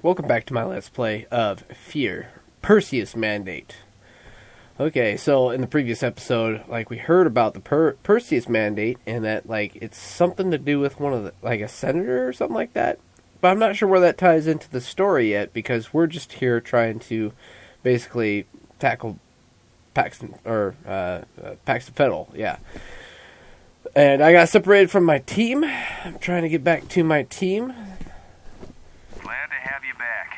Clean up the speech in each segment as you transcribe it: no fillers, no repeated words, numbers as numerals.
Welcome back to my Let's Play of Fear, Perseus Mandate. Okay, so in the previous episode, we heard about the Perseus Mandate, and that, it's something to do with one of the, a senator or something like that. But I'm not sure where that ties into the story yet, because we're just here trying to basically tackle Paxton Fettle, yeah. And I got separated from my team. I'm trying to get back to my team. Glad to have you back.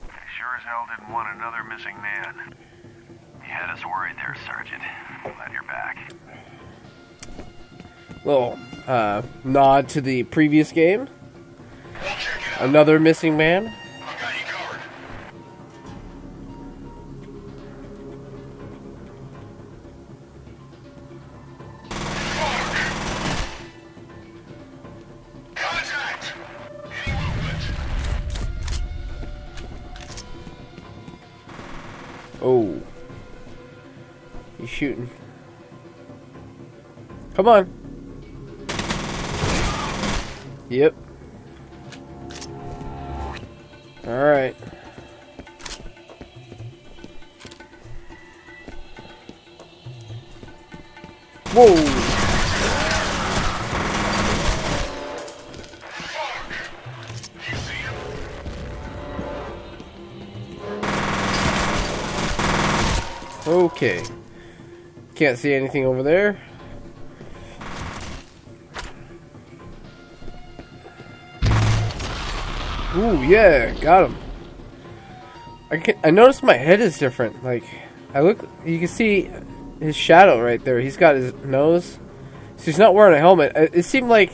I sure as hell didn't want another missing man. You had us worried there, Sergeant. Glad you're back. Little nod to the previous game. Another missing man. I got you covered. Contact! Any movement? Oh. He's shooting. Come on. Yep. Alright. Whoa! Okay. Can't see anything over there. Ooh, yeah, got him. I noticed my head is different. You can see his shadow right there. He's got his nose. So he's not wearing a helmet. It seemed like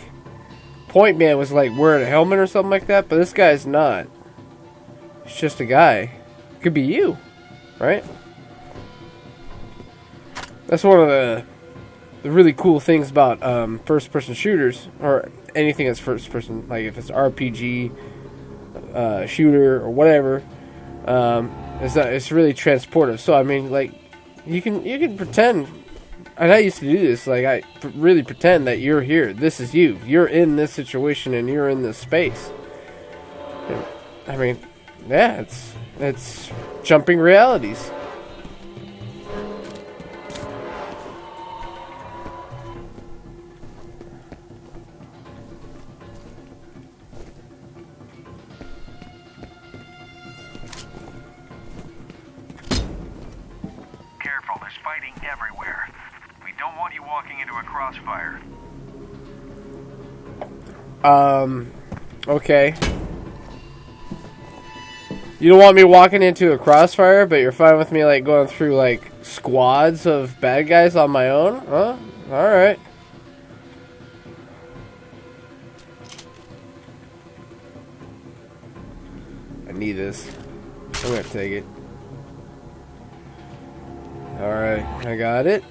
Point Man was wearing a helmet or something like that, but this guy's not. It's just a guy. Could be you, right? That's one of the really cool things about first-person shooters, or anything that's first-person, if it's RPG, shooter, or whatever, is that it's really transportive. So, I mean, you can pretend, and I used to do this, I really pretend that you're here. This is you. You're in this situation, and you're in this space. I mean, yeah, it's jumping realities. Careful, there's fighting everywhere. We don't want you walking into a crossfire. Okay. You don't want me walking into a crossfire, but you're fine with me, going through, squads of bad guys on my own? Huh? Alright. I need this. I'm gonna take it. Alright, I got it.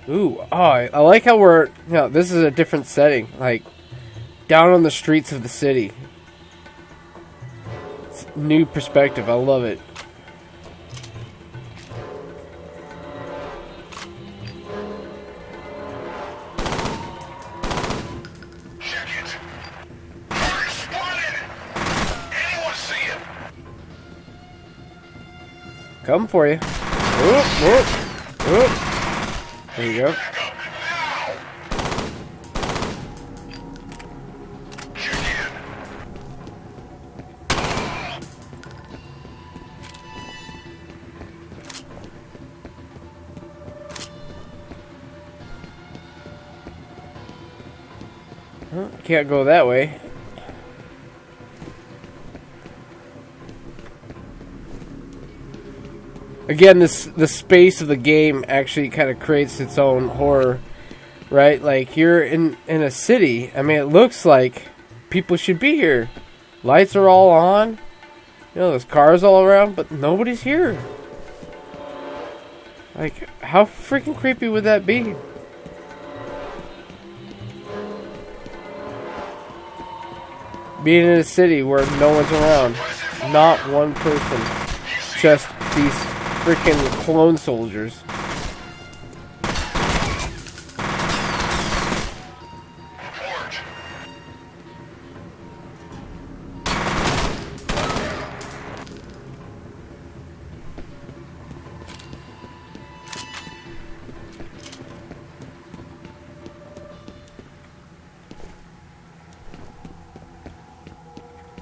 Ooh, I like how we're... this is a different setting. Down on the streets of the city. It's new perspective. I love it. Check it. Target spotted! Anyone see it? Coming for you. Whoop, whoop, whoop. There you go. Back up now! Check in. Can't go that way. Again, the space of the game actually kind of creates its own horror, right? You're in a city. I mean, it looks like people should be here. Lights are all on. There's cars all around, but nobody's here. How freaking creepy would that be? Being in a city where no one's around. Not one person. Just these freaking clone soldiers. Report.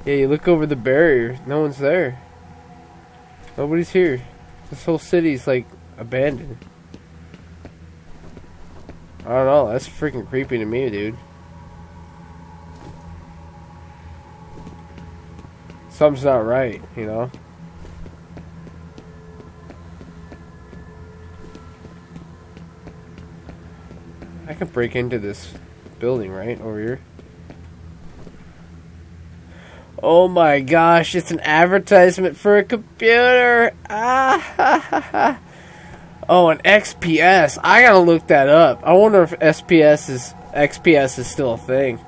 Yeah, you look over the barrier. No one's there. Nobody's here. This whole city's like abandoned. I don't know. That's freaking creepy to me, dude. Something's not right, you know? I can break into this building, right? Over here. Oh my gosh, it's an advertisement for a computer. Ah, ha, ha, ha. Oh, an XPS. I gotta look that up. I wonder if XPS is still a thing.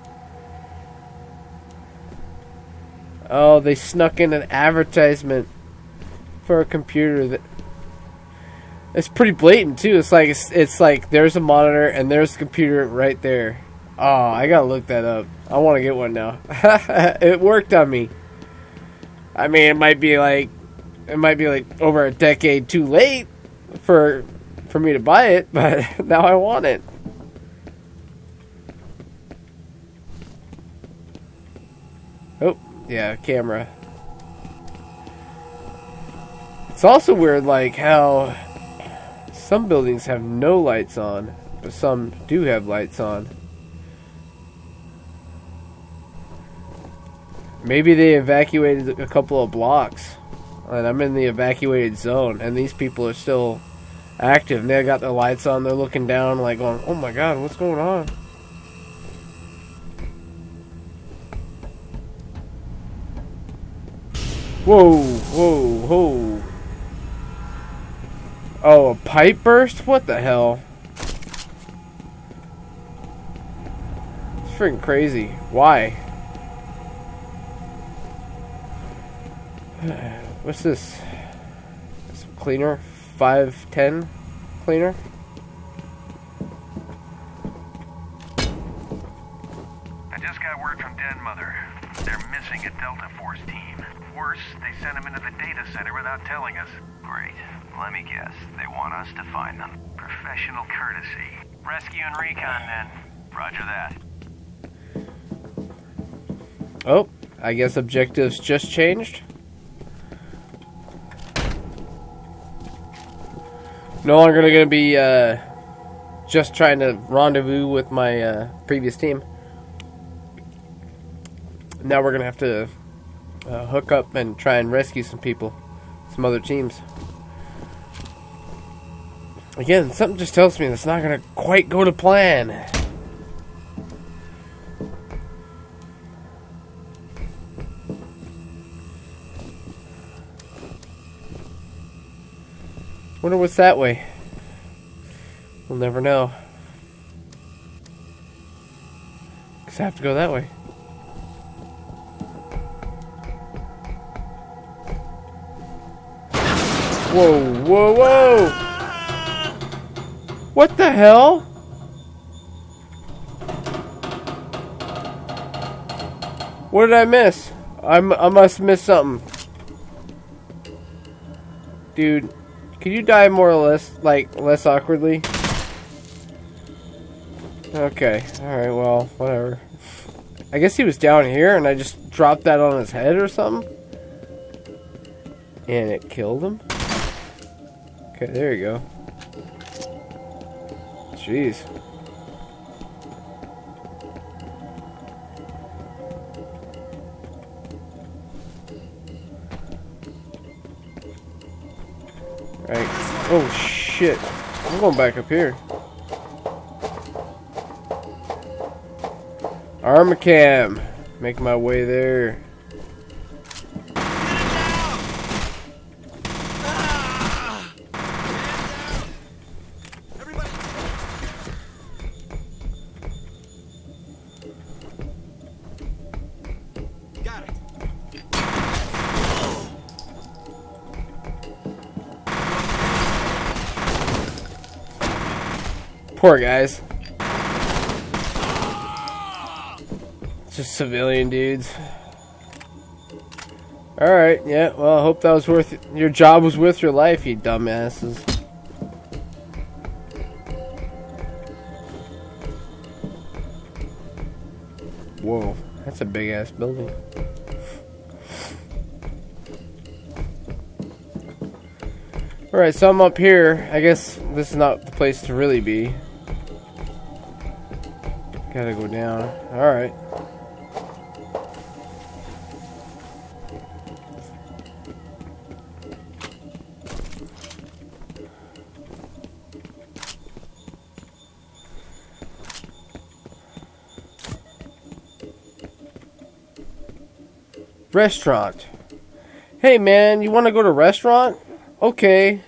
Oh, they snuck in an advertisement for a computer that. It's pretty blatant too. It's like there's a monitor and there's a computer right there. Oh, I gotta look that up. I want to get one now. It worked on me. I mean, it might be like over a decade too late for me to buy it, but now I want it. Oh, yeah, camera. It's also weird, like how some buildings have no lights on, but some do have lights on. Maybe they evacuated a couple of blocks, and I'm in the evacuated zone, and these people are still active. And they got their lights on, they're looking down, like going, oh my god, what's going on? Whoa, whoa, whoa. Oh, a pipe burst? What the hell? It's freaking crazy. Why? What's this? Some cleaner? 510 cleaner? I just got word from Den Mother. They're missing a Delta Force team. Worse, they sent them into the data center without telling us. Great. Let me guess. They want us to find them. Professional courtesy. Rescue and recon, then. Roger that. Oh, I guess objectives just changed. No longer going to be just trying to rendezvous with my previous team. Now we're going to have to hook up and try and rescue some people. Some other teams. Again, something just tells me that's not going to quite go to plan. Wonder what's that way. We'll never know. Guess I have to go that way. Whoa, whoa, whoa! What the hell? What did I miss? I must miss something. Dude. Could you die more or less, less awkwardly? Okay, alright, well, whatever. I guess he was down here and I just dropped that on his head or something? And it killed him? Okay, there you go. Jeez. Right. Oh shit. I'm going back up here. Armacam. Make my way there. Poor guys. Just civilian dudes. Alright, yeah, well, I hope that was worth it. Your job was worth your life, you dumbasses. Whoa, that's a big ass building. Alright, so I'm up here. I guess this is not the place to really be. Gotta go down. Alright. Restaurant. Hey man, you want to go to restaurant? Okay.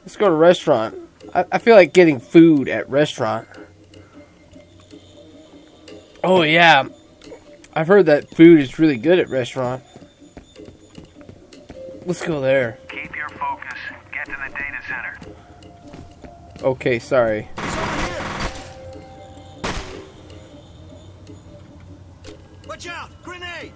Let's go to restaurant. I feel like getting food at restaurant. Oh yeah. I've heard that food is really good at restaurant. Let's go there. Keep your focus. Get to the data center. Okay, sorry. Watch out! Grenade!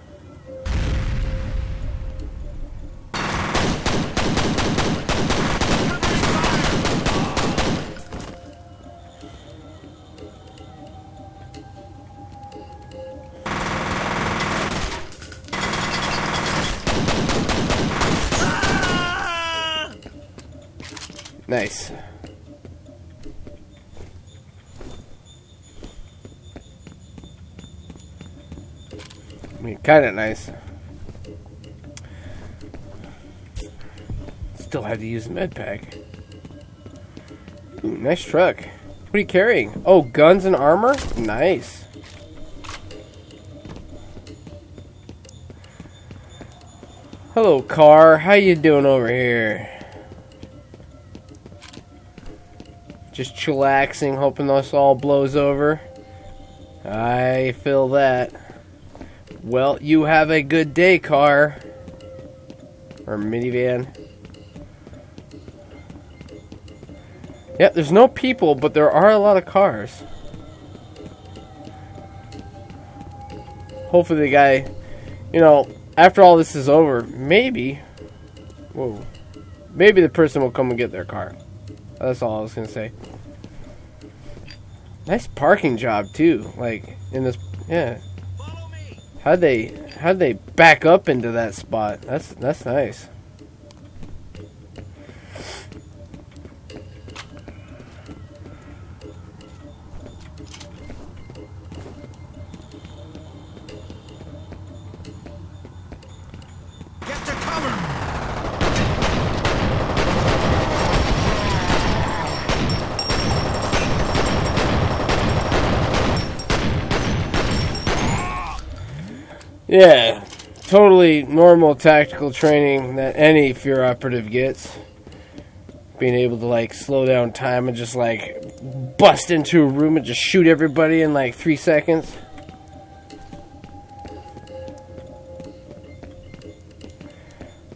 Nice. I mean, kind of nice. Still had to use a med pack. Ooh, nice truck. What are you carrying? Oh, guns and armor? Nice. Hello, car. How you doing over here? Just chillaxing, hoping this all blows over. I feel that. Well, you have a good day, car. Or minivan. Yep, there's no people, but there are a lot of cars. Hopefully the guy, you know, after all this is over, maybe, whoa, maybe the person will come and get their car. That's all I was gonna say. Nice parking job too. Like in this, yeah. How'd they back up into that spot? That's nice. Get to cover! Yeah, totally normal tactical training that any fear operative gets. Being able to like slow down time and just like bust into a room and just shoot everybody in like 3 seconds.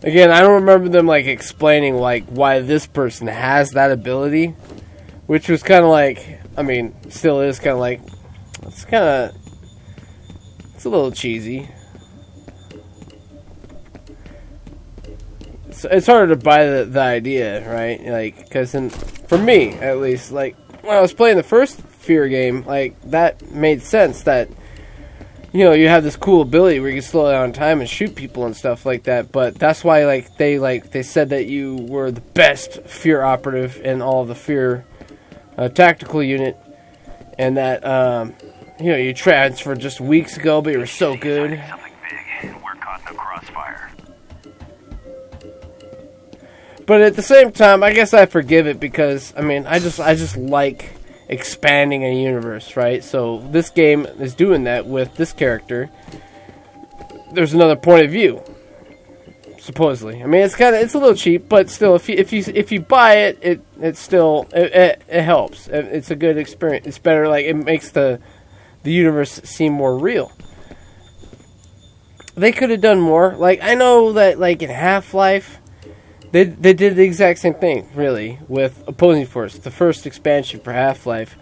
Again, I don't remember them like explaining like why this person has that ability, which was kind of like, I mean, still is kind of like, it's a little cheesy. It's harder to buy the idea, right? Like, because for me, at least, like, when I was playing the first Fear game, like, that made sense that, you know, you have this cool ability where you can slow down time and shoot people and stuff like that, but that's why, they said that you were the best Fear operative in all of the Fear tactical unit, and that, you know, you transferred just weeks ago, but you were so good. Something big. We're caught in a crossfire. But at the same time, I guess I forgive it because, I mean, I just like expanding a universe, right? So this game is doing that with this character. There's another point of view, supposedly. I mean, it's a little cheap, but still, if you buy it, it still helps. It's a good experience. It's better. Like, it makes the universe seem more real. They could have done more. Like, I know that, like, in Half-Life, They did the exact same thing, really, with Opposing Force. The first expansion for Half-Life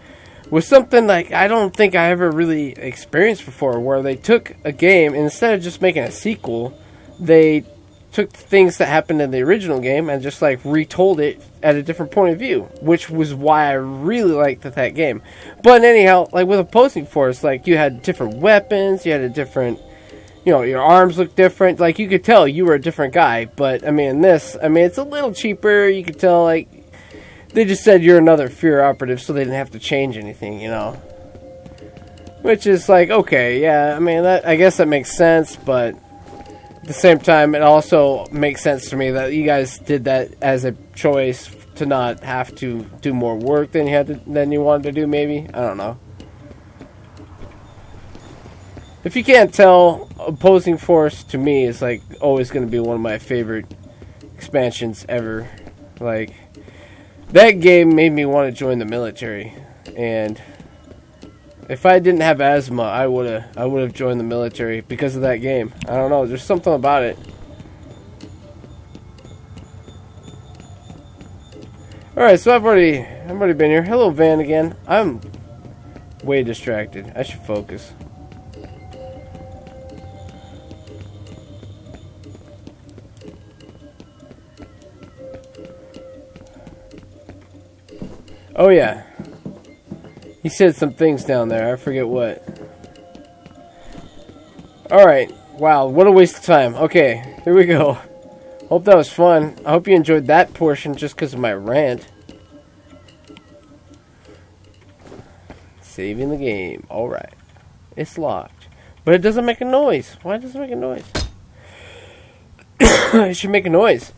was something like I don't think I ever really experienced before, where they took a game, and instead of just making a sequel, they took things that happened in the original game and just, like, retold it at a different point of view, which was why I really liked that game. But anyhow, like, with Opposing Force, like, you had different weapons, you had a different, you know, your arms look different. Like, you could tell you were a different guy. But, I mean, this, I mean, it's a little cheaper. You could tell, like, they just said you're another Fear operative, so they didn't have to change anything, you know. Which is like, okay, yeah, I mean, that, I guess that makes sense, but at the same time, it also makes sense to me that you guys did that as a choice to not have to do more work than you wanted to do, maybe. I don't know. If you can't tell, Opposing Force to me is like always going to be one of my favorite expansions ever. Like, that game made me want to join the military, and if I didn't have asthma, I would have joined the military because of that game. I don't know, there's something about it. Alright, so I've already been here. Hello, Van again. I'm way distracted. I should focus. Oh yeah. He said some things down there. I forget what. Alright. Wow, what a waste of time. Okay, here we go. Hope that was fun. I hope you enjoyed that portion just because of my rant. Saving the game. Alright. It's locked. But it doesn't make a noise. Why does it make a noise? It should make a noise.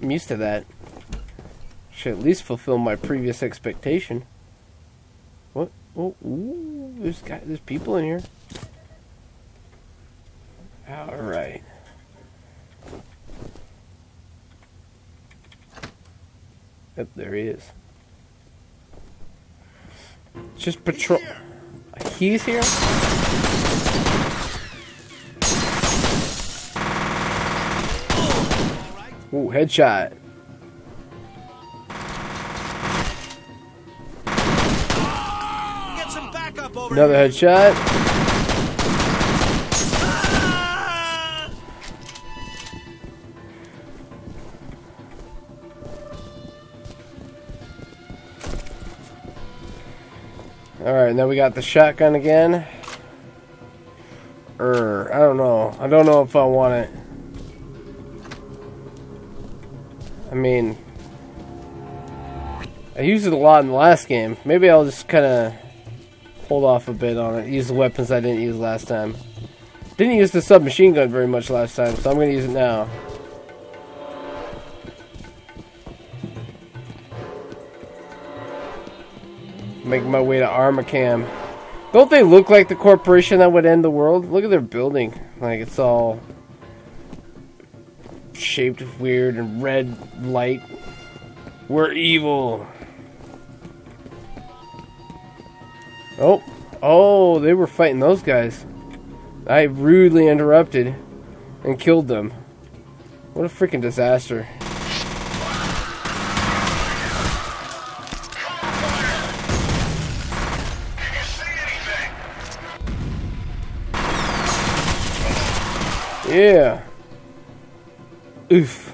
I'm used to that. Should at least fulfill my previous expectation. What? Oh, ooh, there's people in here. Alright. Yep, there he is. Just patrol. He's here? Ooh, headshot. Get some backup over Another here. headshot. Alright, now we got the shotgun again. I don't know. I don't know if I want it. I mean, I used it a lot in the last game. Maybe I'll just kind of hold off a bit on it. Use the weapons I didn't use last time. Didn't use the submachine gun very much last time, so I'm going to use it now. Making my way to Armacam. Don't they look like the corporation that would end the world? Look at their building. Like, it's all shaped weird and red light. We're evil. Oh, they were fighting those guys. I rudely interrupted and killed them. What a freaking disaster. Yeah. Oof.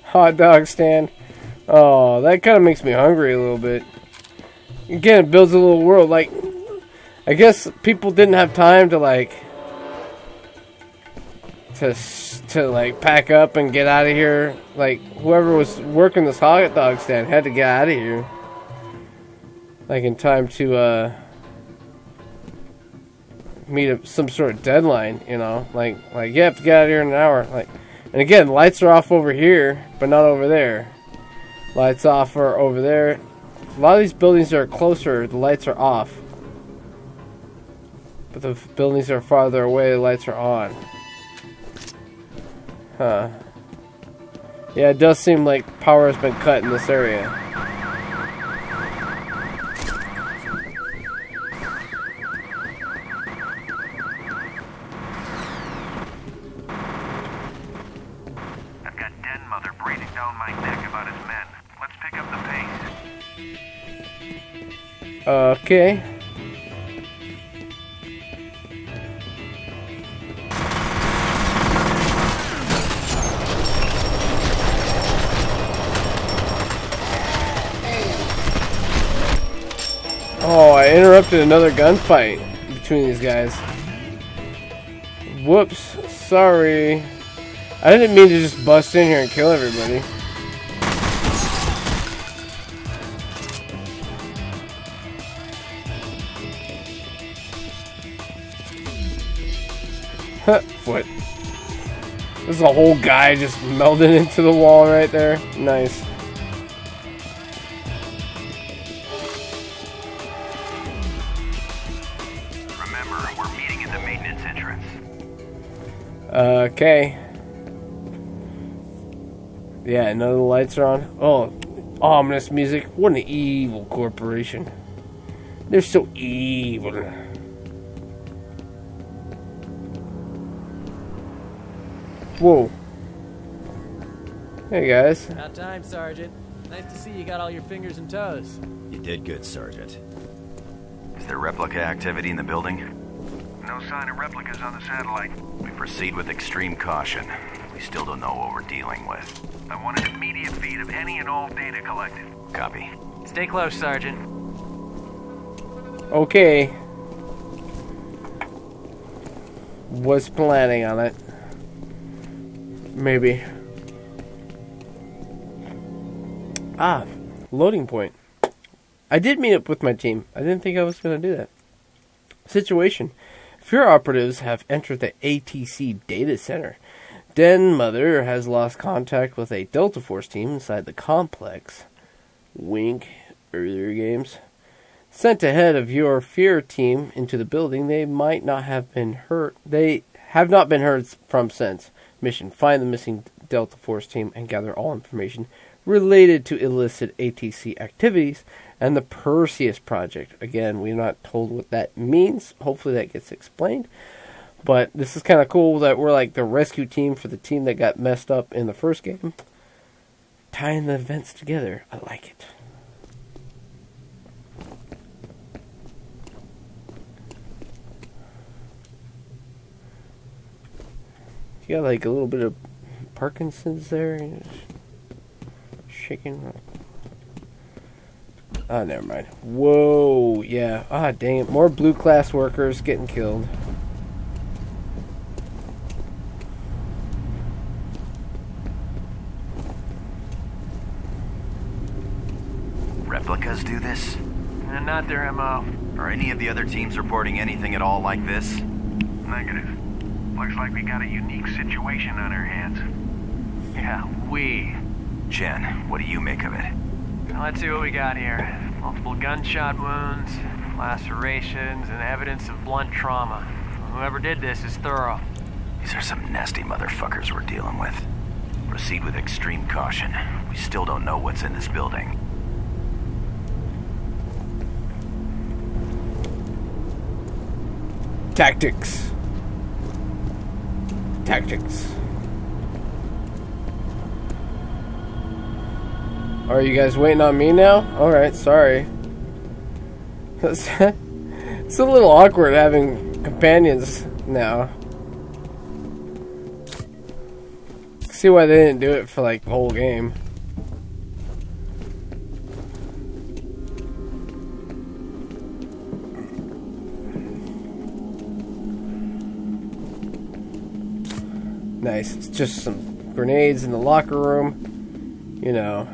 Hot dog stand. Oh, that kind of makes me hungry a little bit. Again, it builds a little world. Like, I guess people didn't have time to like pack up and get out of here. Like, whoever was working this hot dog stand had to get out of here. Like, in time to meet some sort of deadline, you know. Like you have to get out of here in an hour. Like, and again, lights are off over here, but not over there. Lights off are over there. A lot of these buildings that are closer, the lights are off. But the buildings that are farther away, the lights are on. Huh. Yeah, it does seem like power has been cut in this area. Okay. interrupted another gunfight between these guys. Whoops. Sorry. I didn't mean to just bust in here and kill everybody. Foot. There's a whole guy just melded into the wall right there. Nice. Remember, we're meeting at the maintenance entrance. Okay. Yeah, none of the lights are on. Oh, ominous music. What an evil corporation. They're so evil. Whoa. Hey guys. About time, Sergeant. Nice to see you got all your fingers and toes. You did good, Sergeant. Is there replica activity in the building? No sign of replicas on the satellite. We proceed with extreme caution. We still don't know what we're dealing with. I want an immediate feed of any and all data collected. Copy. Stay close, Sergeant. Okay. Was planning on it. Maybe. Ah, loading point. I did meet up with my team. I didn't think I was going to do that. Situation. Fear operatives have entered the ATC data center. Den Mother has lost contact with a Delta Force team inside the complex. Wink. Earlier games. Sent ahead of your Fear team into the building. They might not have been heard. They have not been heard from since. Mission: find the missing Delta Force team and gather all information related to illicit ATC activities and the Perseus project. Again, we're not told what that means. Hopefully that gets explained. But this is kind of cool that we're like the rescue team for the team that got messed up in the first game. Tying the events together. I like it. You got like a little bit of Parkinson's there. Shaking. Oh, never mind. Whoa, yeah. Ah, dang it. More blue class workers getting killed. Replicas do this? Not their MO. Are any of the other teams reporting anything at all like this? Negative. Looks like we got a unique situation on our hands. Yeah, we. Chen, what do you make of it? Let's see what we got here. Multiple gunshot wounds, lacerations, and evidence of blunt trauma. Whoever did this is thorough. These are some nasty motherfuckers we're dealing with. Proceed with extreme caution. We still don't know what's in this building. Tactics. Are you guys waiting on me now? Alright, sorry. It's a little awkward having companions now. See why they didn't do it for like the whole game. Nice. It's just some grenades in the locker room. You know.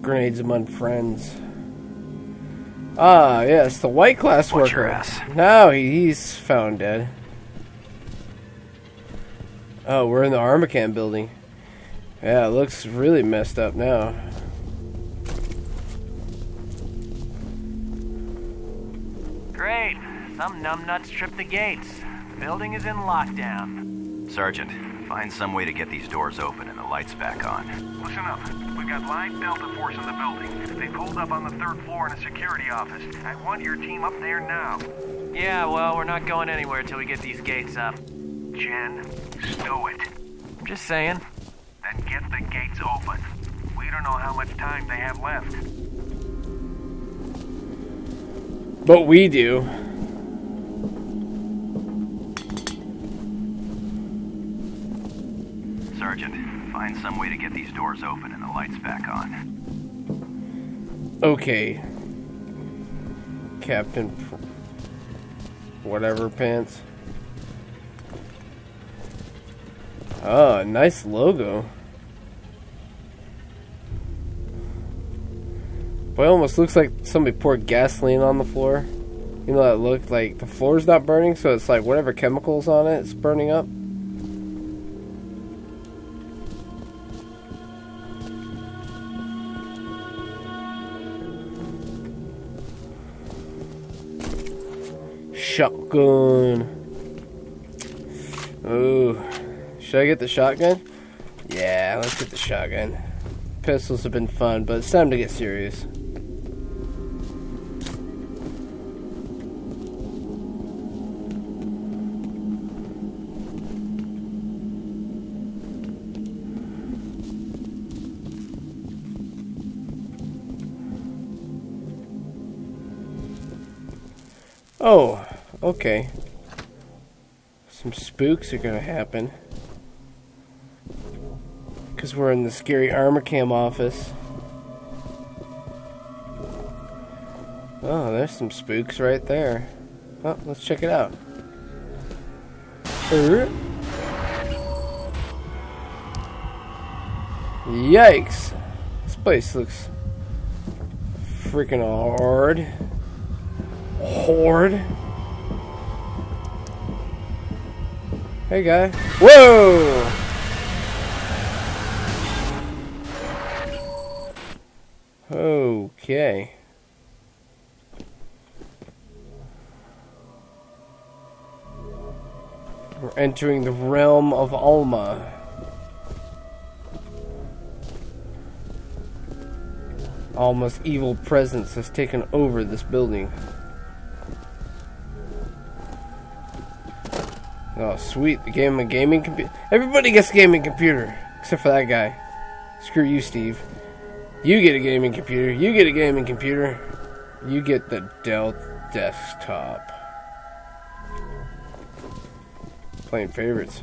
Grenades among friends. Ah, yes, the white class Watch your worker. ass. No, he's found dead. Oh, we're in the Armacan building. Yeah, it looks really messed up now. Great. Some numbnuts tripped the gates. The building is in lockdown. Sergeant, find some way to get these doors open and the lights back on. Listen up. We've got live Delta Force in the building. They pulled up on the 3rd floor in a security office. I want your team up there now. Yeah, well, we're not going anywhere till we get these gates up. Jen, stow it. I'm just saying. Then get the gates open. We don't know how much time they have left. But we do. Sergeant, find some way to get these doors open and the lights back on. Okay. Captain whatever pants. Oh, nice logo. But it almost looks like somebody poured gasoline on the floor. You know that look? Like the floor's not burning, so it's like whatever chemicals on it is burning up. Shotgun. Oh, should I get the shotgun? Yeah, let's get the shotgun. Pistols have been fun, but it's time to get serious. Oh, okay. Some spooks are gonna happen. Because we're in the scary armor cam office. Oh, there's some spooks right there. Oh, let's check it out. Yikes! This place looks freaking hard. Horde. Hey, guy. Whoa! Okay. We're entering the realm of Alma. Alma's evil presence has taken over this building. Oh, sweet. The gaming computer. Everybody gets a gaming computer. Except for that guy. Screw you, Steve. You get a gaming computer. You get a gaming computer. You get the Dell desktop. Playing favorites.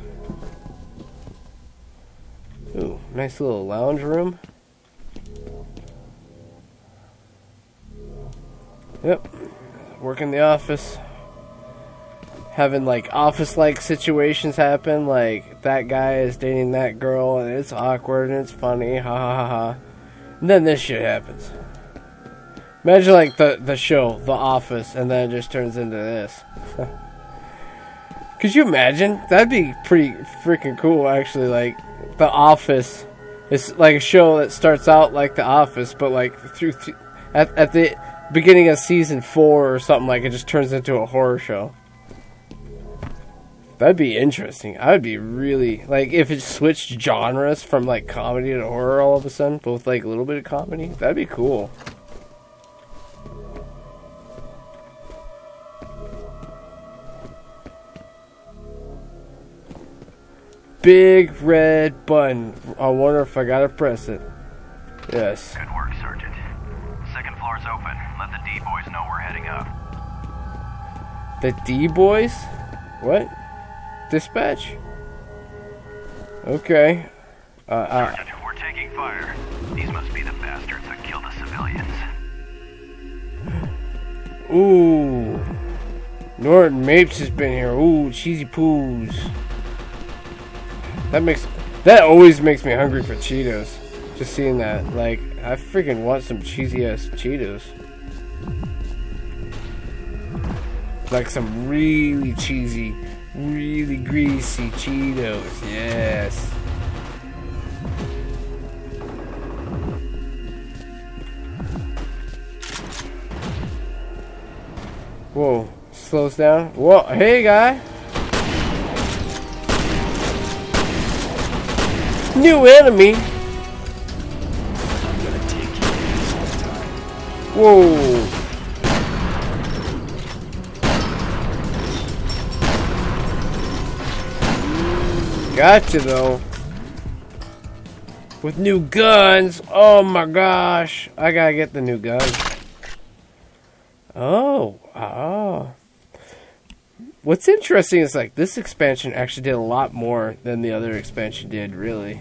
Ooh, nice little lounge room. Yep. Work in the office. Having like office-like situations happen, like that guy is dating that girl and it's awkward and it's funny, ha ha ha ha. And then this shit happens. Imagine like the show, The Office, and then it just turns into this. Could you imagine? That'd be pretty freaking cool, actually. Like The Office, it's like a show that starts out like The Office, but like at the beginning of season 4 or something, like it just turns into a horror show. That'd be interesting. I would be really, like, if it switched genres from, like, comedy to horror all of a sudden, both, like, a little bit of comedy, that'd be cool. Big red button. I wonder if I gotta press it. Yes. Good work, Sergeant. Second floor's open. Let the D-boys know we're heading up. The D-boys? What? Dispatch? Okay. Sergeant, we're taking fire. These must be the bastards that killed the civilians. Ooh. Norton Mapes has been here. Ooh, cheesy poos. That always makes me hungry for Cheetos. Just seeing that. Like, I freaking want some cheesy ass Cheetos. Like some really cheesy, really greasy Cheetos. Yes. Whoa. Slows down. Whoa. Hey, guy. New enemy. Whoa. Gotcha, though. With new guns. Oh my gosh. I gotta get the new guns. Oh. What's interesting is, like, this expansion actually did a lot more than the other expansion did, really.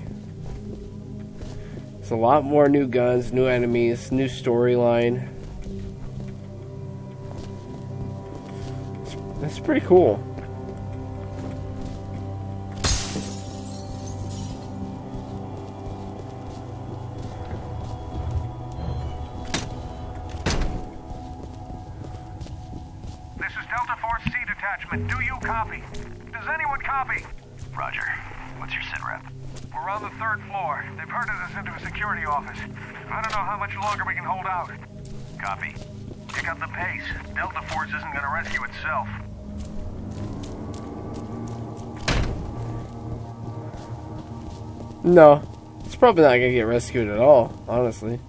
It's a lot more new guns, new enemies, new storyline. That's pretty cool. This is Delta Force C detachment. Do you copy? Does anyone copy? Roger. What's your sit rep? We're on the 3rd floor. They've herded us into a security office. I don't know how much longer we can hold out. Copy. Pick up the pace. Delta Force isn't going to rescue itself. No. It's probably not going to get rescued at all, honestly.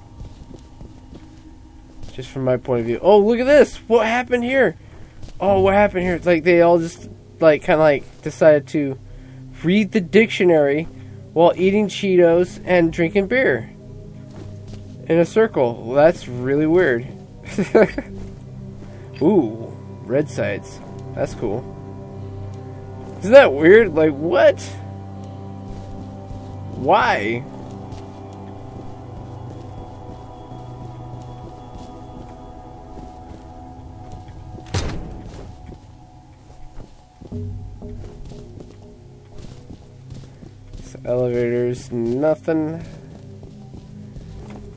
Just from my point of view. Oh, look at this! What happened here? Oh, what happened here? It's like they all just, like, kind of like decided to read the dictionary while eating Cheetos and drinking beer in a circle. Well, that's really weird. Ooh, red sights. That's cool. Isn't that weird? Like, what? Why? Elevators, nothing.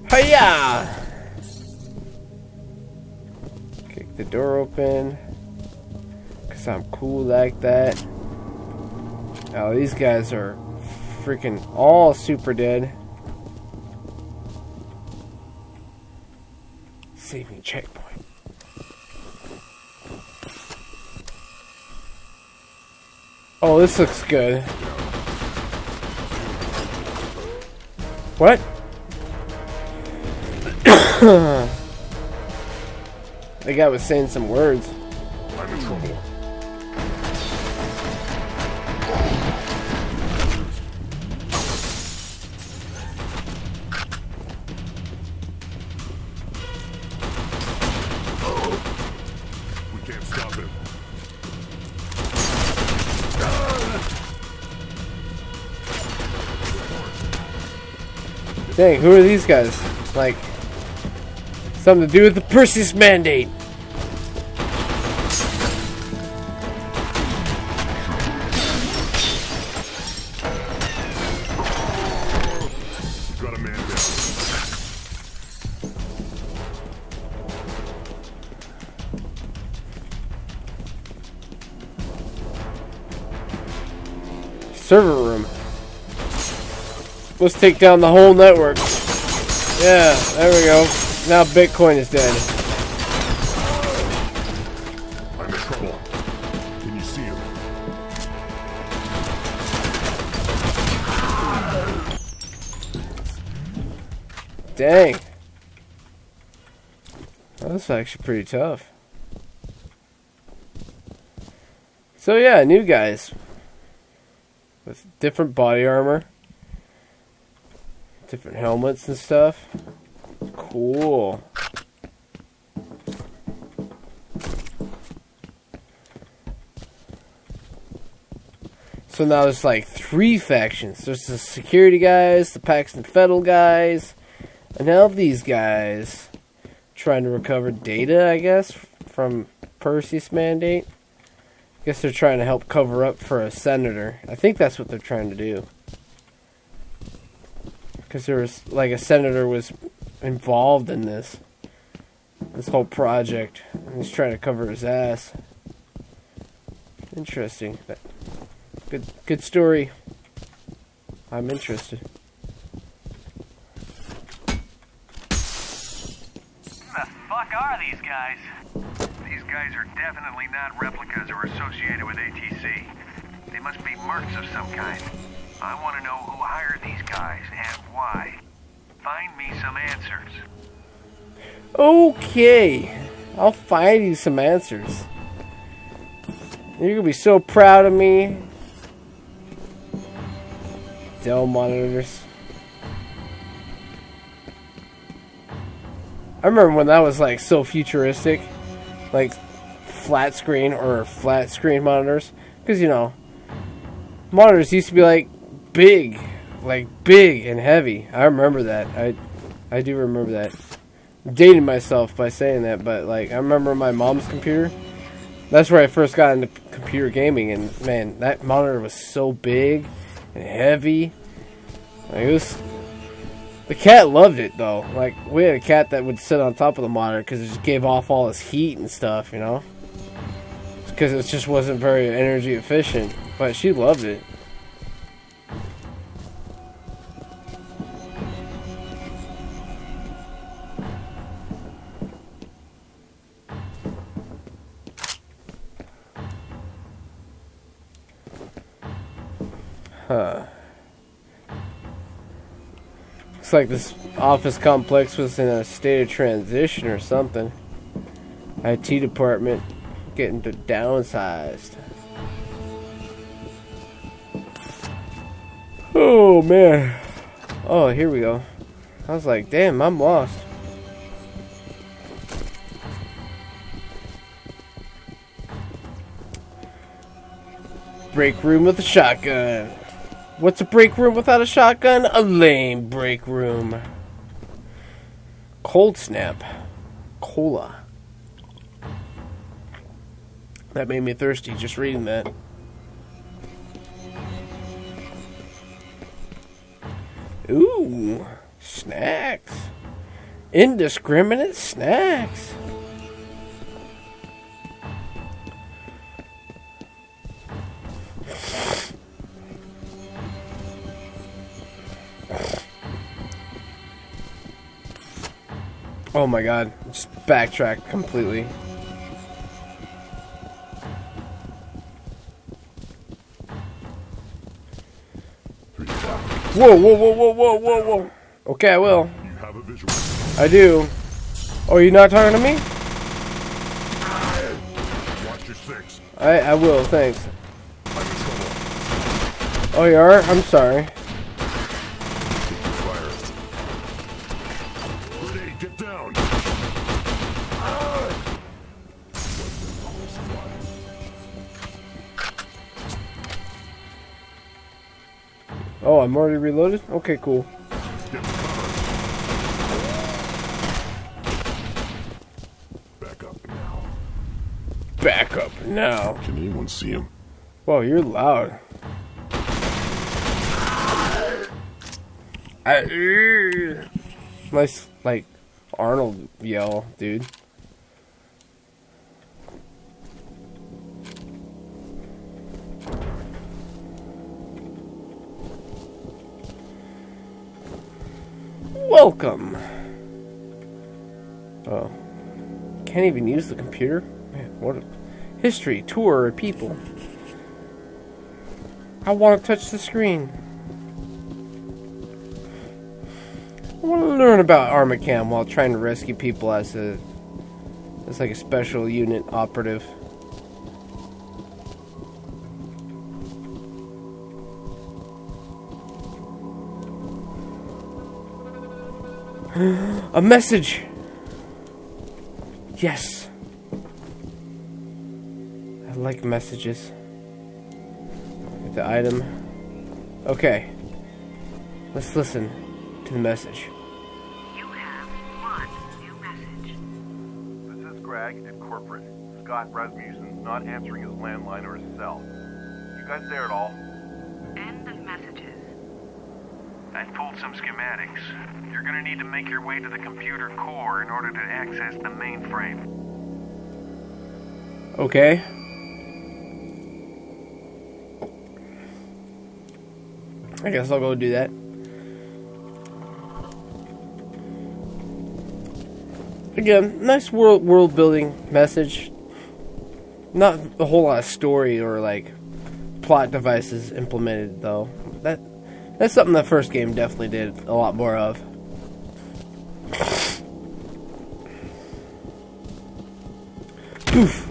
Hiya! Kick the door open. Cause I'm cool like that. Oh, these guys are freaking all super dead. Saving checkpoint. Oh, this looks good. What? The guy was saying some words. I'm in trouble. We can't stop him. Dang, who are these guys? Like, something to do with the Perseus mandate. Got a man down. Server room. Let's take down the whole network. Yeah, there we go. Now Bitcoin is dead. I'm in trouble. Can you see him? Dang. That's actually pretty tough. So yeah, new guys. With different body armor. Different helmets and stuff. Cool. So now there's like 3 factions. There's the security guys, the Paxton Federal guys, and now these guys trying to recover data, I guess, from Perseus mandate. I guess they're trying to help cover up for a senator. I think that's what they're trying to do. Because there was, like, a senator was involved in this whole project. And he's trying to cover his ass. Interesting. Good story. I'm interested. Who the fuck are these guys? These guys are definitely not replicas or associated with ATC. They must be mercs of some kind. I want to know who hired these guys and why. Find me some answers. Okay. I'll find you some answers. You're going to be so proud of me. Dell monitors. I remember when that was like so futuristic. Like flat screen or flat screen monitors. Because, you know, monitors used to be like big and heavy. I remember that. I do remember that. I'm dating myself by saying that, but like I remember my mom's computer. That's where I first got into computer gaming, and man, that monitor was so big and heavy. Like, it was. The cat loved it though. Like, we had a cat that would sit on top of the monitor because it just gave off all its heat and stuff, you know. Because it just wasn't very energy efficient, but she loved it. Huh. Looks like this office complex was in a state of transition or something. IT department getting downsized. Oh man. Oh, here we go. I was like, damn, I'm lost. Break room with a shotgun. What's a break room without a shotgun? A lame break room. Cold snap. Cola. That made me thirsty just reading that. Ooh, snacks. Indiscriminate snacks. Oh my god, just backtrack completely. Whoa, whoa, whoa, whoa, whoa, whoa, whoa. Okay, I will. You have a visual. I do. Oh, you're not talking to me? Watch your six. I will, thanks. I'm in trouble. Oh, you are? I'm sorry. Fire. Grenade, get down. Oh, I'm already reloaded? Okay, cool. Get cover. Back up now. Back up now. Can anyone see him? Whoa, you're loud. Nice, like, Arnold yell, dude. Welcome. Oh. Can't even use the computer? Man, what a... History, tour, people. I want to touch the screen. I want to learn about Armacam while trying to rescue people as like a special unit operative. A message! Yes. I like messages. Get the item. Okay. Let's listen to the message. You have one new message. This is Greg at corporate. Scott Rasmussen's not answering his landline or his cell. You guys there at all? End of messages. I pulled some schematics. You're gonna need to make your way to the computer core in order to access the mainframe. Okay. I guess I'll go do that. Again, nice world building message. Not a whole lot of story or like plot devices implemented though. That's something the first game definitely did a lot more of. Oof.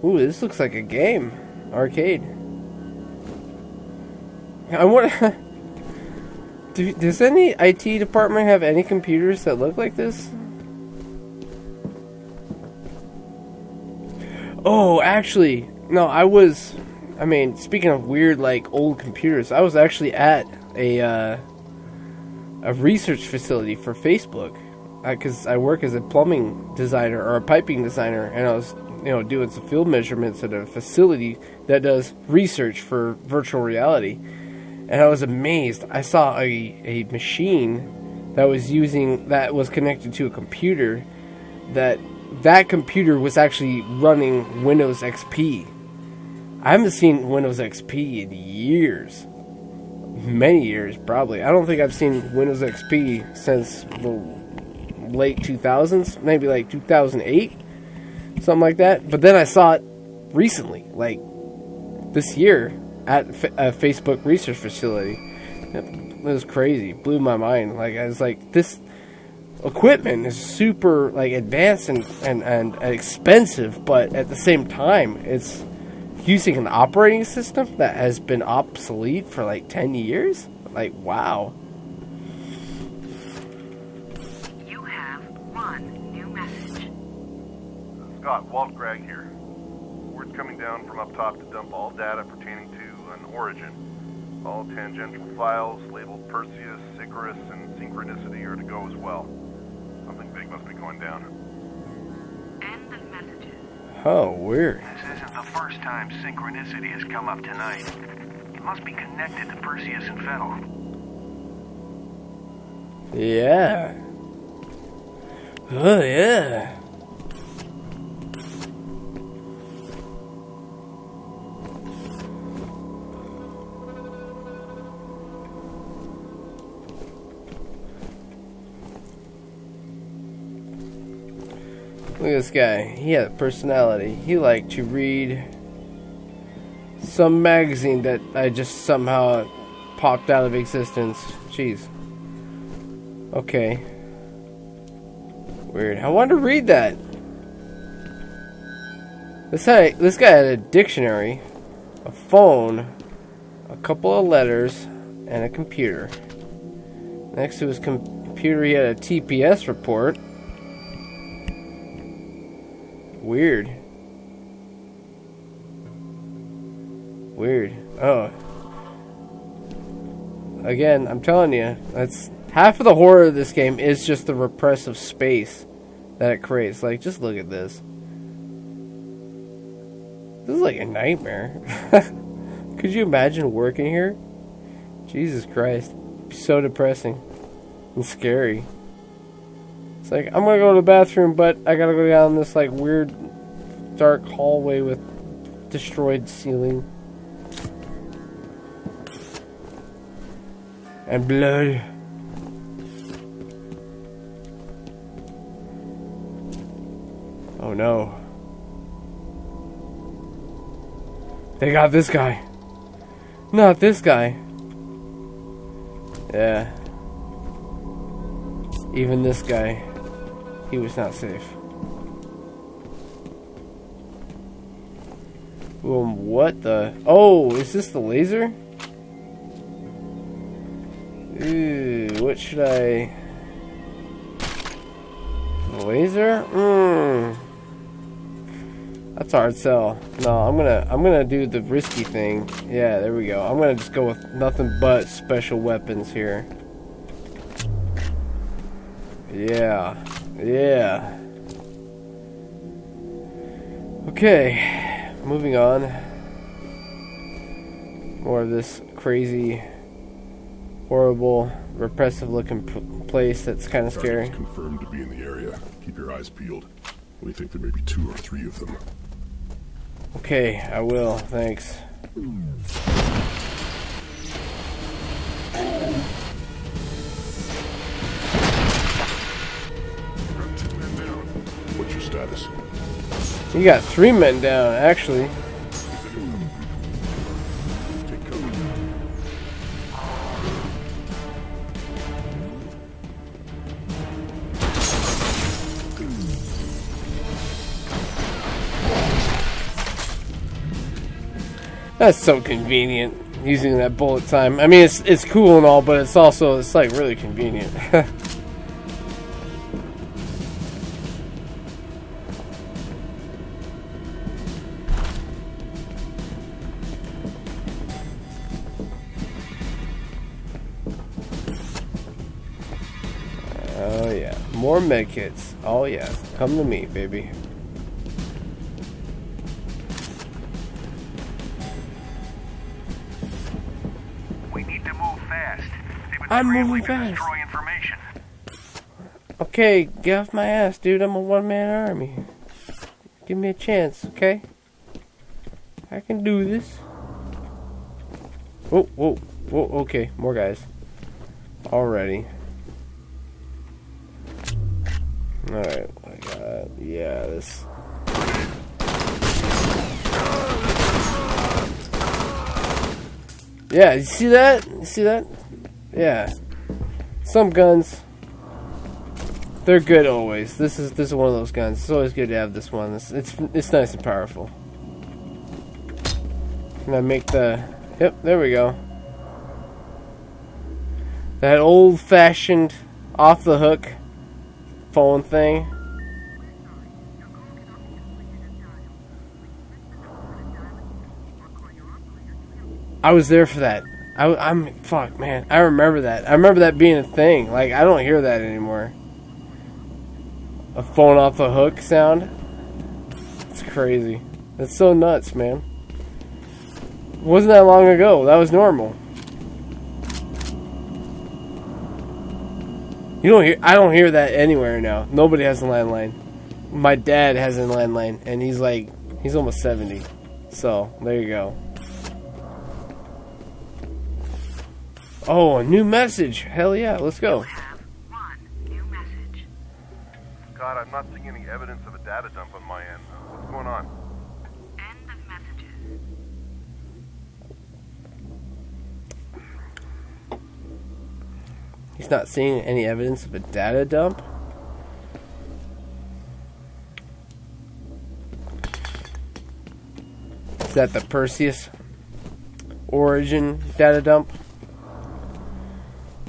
Ooh, this looks like a game. Arcade. I wonder... Does any IT department have any computers that look like this? Oh, actually, no, I mean, speaking of weird, like, old computers, I was actually at a research facility for Facebook. Because I work as a plumbing designer, or a piping designer, and I was doing some field measurements at a facility that does research for virtual reality. And I was amazed. I saw a machine that was connected to a computer. That computer was actually running Windows XP. I haven't seen Windows XP in years. Many years, probably. I don't think I've seen Windows XP since the late 2000s, maybe like 2008, something like that. But then I saw it recently, like this year, at a Facebook research facility. It was crazy. Blew my mind. Like, I was like, this equipment is super like advanced and expensive, but at the same time, it's using an operating system that has been obsolete for like 10 years. Like, wow. You have one new message. Scott, Walt Gregg here. Word's coming down from up top to dump all data pertaining to an origin. All tangential files labeled Perseus, Icarus, and Synchronicity are to go as well. Something big must be going down. End of messages. Oh, weird. This isn't the first time Synchronicity has come up tonight. It must be connected to Perseus and Fettel. Yeah. Oh, yeah. Look at this guy. He had a personality. He liked to read some magazine that I just somehow popped out of existence. Jeez. Okay. Weird. I wanted to read that. This guy had a dictionary, a phone, a couple of letters, and a computer. Next to his computer, he had a TPS report. Weird. Oh. Again, I'm telling you, that's half of the horror of this game is just the repressive space that it creates. Like, just look at this. This is like a nightmare. Could you imagine working here? Jesus Christ. It'd be so depressing and scary. It's like, I'm gonna go to the bathroom, but I gotta go down this like weird dark hallway with destroyed ceiling and blood. Oh no. They got this guy. Not this guy. Yeah. Even this guy. He was not safe. What the? Oh, is this the laser? Ooh, what should I? The laser? That's a hard sell. No, I'm gonna do the risky thing. Yeah, there we go. I'm gonna just go with nothing but special weapons here. Yeah. Okay, moving on. More of this crazy, horrible, repressive-looking place that's kind of scary. Target's confirmed to be in the area. Keep your eyes peeled. We think there may be 2 or 3 of them. Okay, I will. Thanks. What's your status? You got 3 men down, actually. Take cover. That's so convenient, using that bullet time. I mean, it's cool and all, but it's like really convenient. Oh yeah, more medkits. Oh yeah, come to me, baby. I'm Trey, moving we can fast. destroy information. Okay, get off my ass, dude. I'm a one-man army. Give me a chance, okay? I can do this. Whoa, whoa, whoa, okay. More guys. Already. Alright, I got... Yeah, this... Yeah, you see that? You see that? Yeah. Some guns... They're good always. This is one of those guns. It's always good to have this one. It's nice and powerful. Can I make the... Yep, there we go. That old-fashioned off-the-hook phone thing. I was there for that. Fuck, man. I remember that. I remember that being a thing. Like, I don't hear that anymore. A phone off the hook sound. It's crazy. That's so nuts, man. Wasn't that long ago. That was normal. I don't hear that anywhere now. Nobody has a landline. My dad has a landline, and he's almost 70. So, there you go. Oh, a new message. Hell yeah, let's go. Have one new message. God, I'm not seeing any evidence of a data dump on my end. What's going on? End of messages. He's not seeing any evidence of a data dump? Is that the Perseus origin data dump?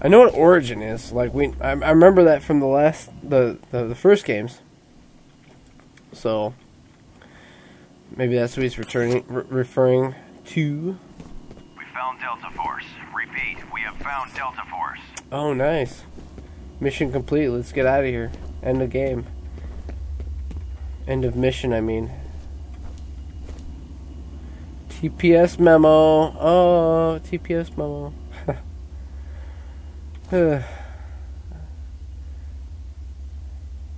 I know what origin is. Like I remember that from the first games. So maybe that's what he's referring to. We found Delta Force. Repeat, we have found Delta Force. Oh, nice. Mission complete. Let's get out of here. End of game. End of mission, I mean. TPS memo. Oh, TPS memo. I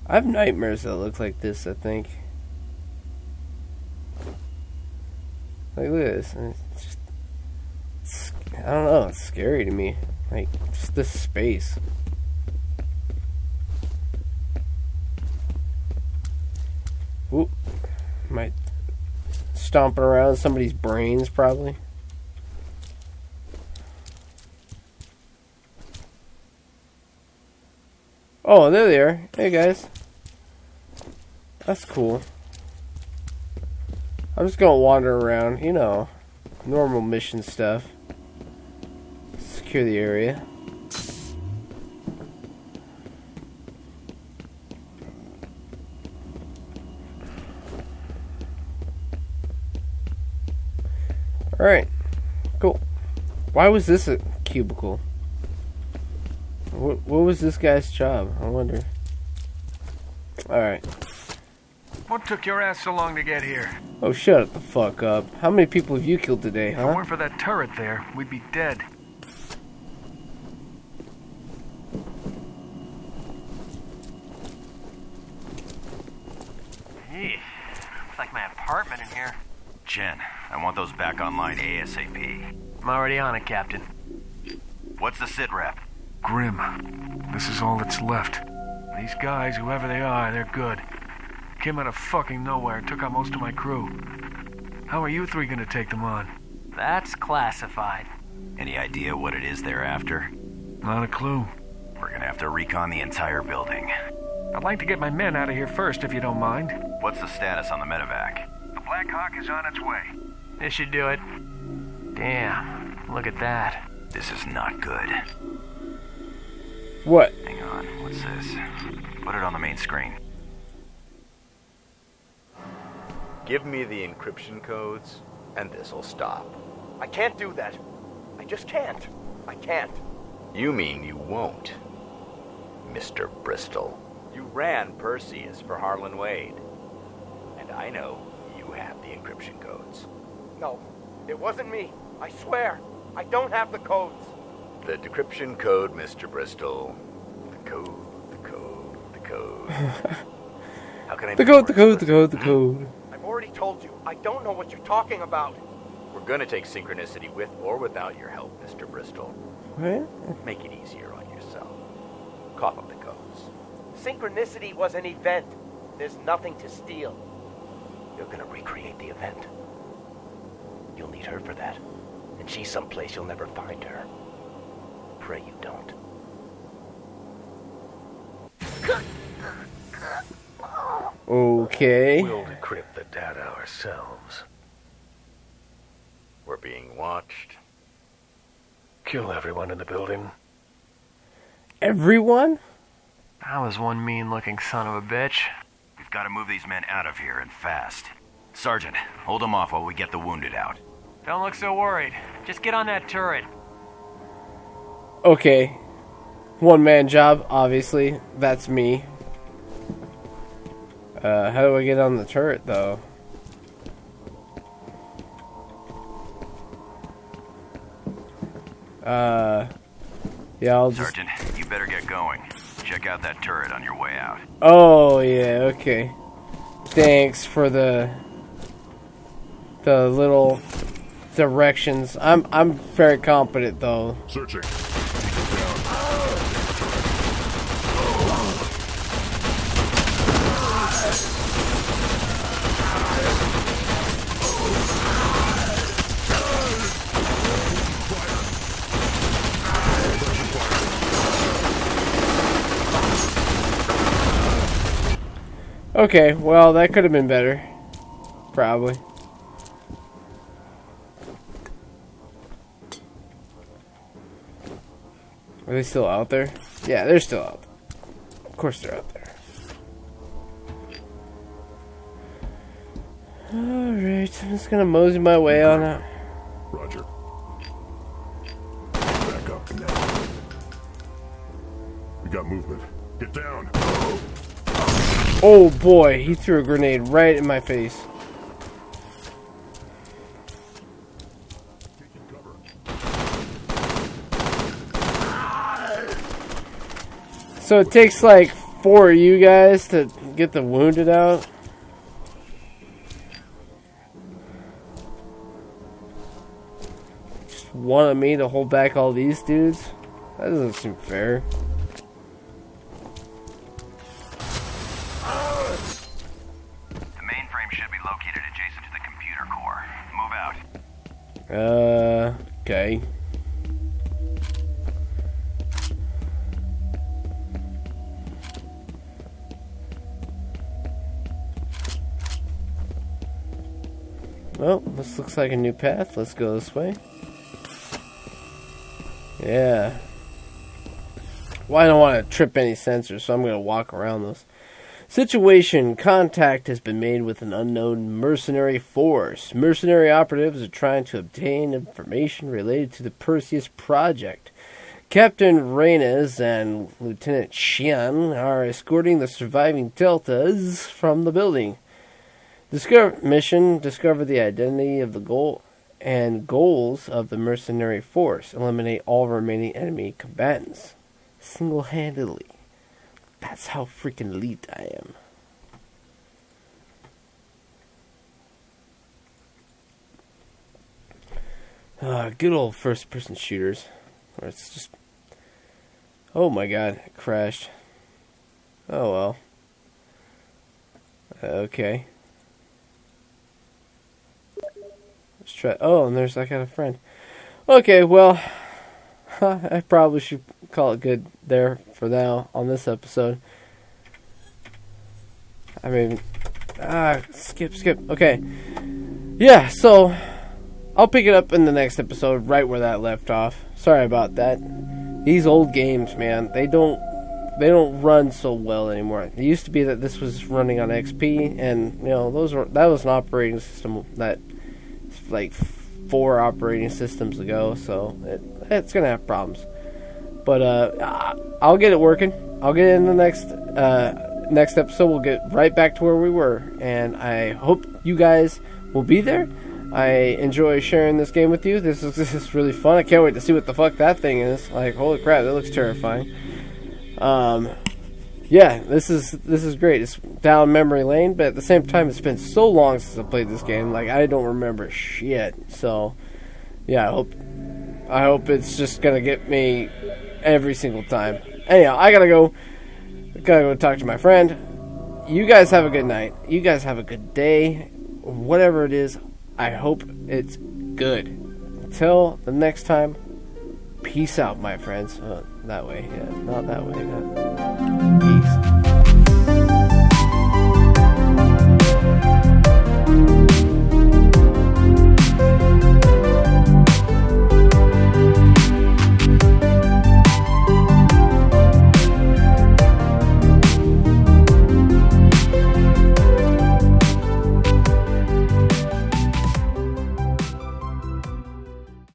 have nightmares that look like this, I think. Like, look at this. It's just... I don't know. It's scary to me. Like, just this space. Oop. Might... Stomping around somebody's brains, probably. Oh, there they are. Hey, guys. That's cool. I'm just gonna wander around, you know, normal mission stuff. Secure the area. Alright. Cool. Why was this a cubicle? What was this guy's job? I wonder. Alright. What took your ass so long to get here? Oh, shut the fuck up. How many people have you killed today, If it huh? weren't for that turret there, we'd be dead. Eesh. Looks like my apartment in here. Jen, I want those back online ASAP. I'm already on it, Captain. What's the sit rep? Grim. This is all that's left. These guys, whoever they are, they're good. Came out of fucking nowhere, took out most of my crew. How are you three gonna take them on? That's classified. Any idea what it is they're after? Not a clue. We're gonna have to recon the entire building. I'd like to get my men out of here first, if you don't mind. What's the status on the medevac? The Black Hawk is on its way. This should do it. Damn, look at that. This is not good. What? Hang on, what's this? Put it on the main screen. Give me the encryption codes, and this'll stop. I can't do that. I just can't. I can't. You mean you won't, Mr. Bristol. You ran Perseus for Harlan Wade. And I know you have the encryption codes. No, it wasn't me. I swear. I don't have the codes. The decryption code, Mr. Bristol. The code. How can I The code. I've already told you, I don't know what you're talking about. We're gonna take synchronicity with or without your help, Mr. Bristol. What? Make it easier on yourself. Cough up the codes. Synchronicity was an event. There's nothing to steal. You're gonna recreate the event. You'll need her for that. And she's someplace you'll never find her. Pray you don't. Okay. We'll decrypt the data ourselves. We're being watched. Kill everyone in the building. Everyone? That was one mean-looking son of a bitch. We've got to move these men out of here and fast. Sergeant, hold them off while we get the wounded out. Don't look so worried. Just get on that turret. Okay. One-man job, obviously. That's me. How do I get on the turret, though? Yeah, I'll just... Sergeant, you better get going. Check out that turret on your way out. Oh, yeah, okay. Thanks for the little directions. I'm very competent, though. Searching. Okay, well, that could have been better. Probably. Are they still out there? Yeah, they're still out there. Of course they're out there. Alright, I'm just gonna mosey my way on out. Roger. Back up now. We got movement. Get down. Oh boy, he threw a grenade right in my face. So it takes like 4 of you guys to get the wounded out? Just one of me to hold back all these dudes? That doesn't seem fair. The mainframe should be located adjacent to the computer core. Move out. Okay. Well, this looks like a new path. Let's go this way. Yeah. Well, I don't want to trip any sensors, so I'm going to walk around those. Situation. Contact has been made with an unknown mercenary force. Mercenary operatives are trying to obtain information related to the Perseus project. Captain Reynes and Lieutenant Xian are escorting the surviving Deltas from the building. Mission: discover the identity of the goal and goals of the mercenary force. Eliminate all remaining enemy combatants. Single-handedly. That's how freaking elite I am. Good old first-person shooters. Where it's just... Oh my god, it crashed. Oh well. Okay. Let's try... Oh, and I got a friend. Okay, well... I probably should call it good there for now on this episode. I mean... skip. Okay. Yeah, so... I'll pick it up in the next episode, right where that left off. Sorry about that. These old games, man, they don't run so well anymore. It used to be that this was running on XP, and you know that was an operating system that like 4 operating systems ago, so it's gonna have problems. But I'll get it working. I'll get it in the next episode. We'll get right back to where we were, and I hope you guys will be there. I enjoy sharing this game with you. This is really fun. I can't wait to see what the fuck that thing is. Like, holy crap, that looks terrifying. Yeah, this is great. It's down memory lane, but at the same time, it's been so long since I played this game. Like, I don't remember shit. So, yeah, I hope it's just gonna get me every single time. Anyhow, I gotta go talk to my friend. You guys have a good night. You guys have a good day. Whatever it is, I hope it's good. Until the next time, peace out, my friends. That way, yeah, not that way. Peace.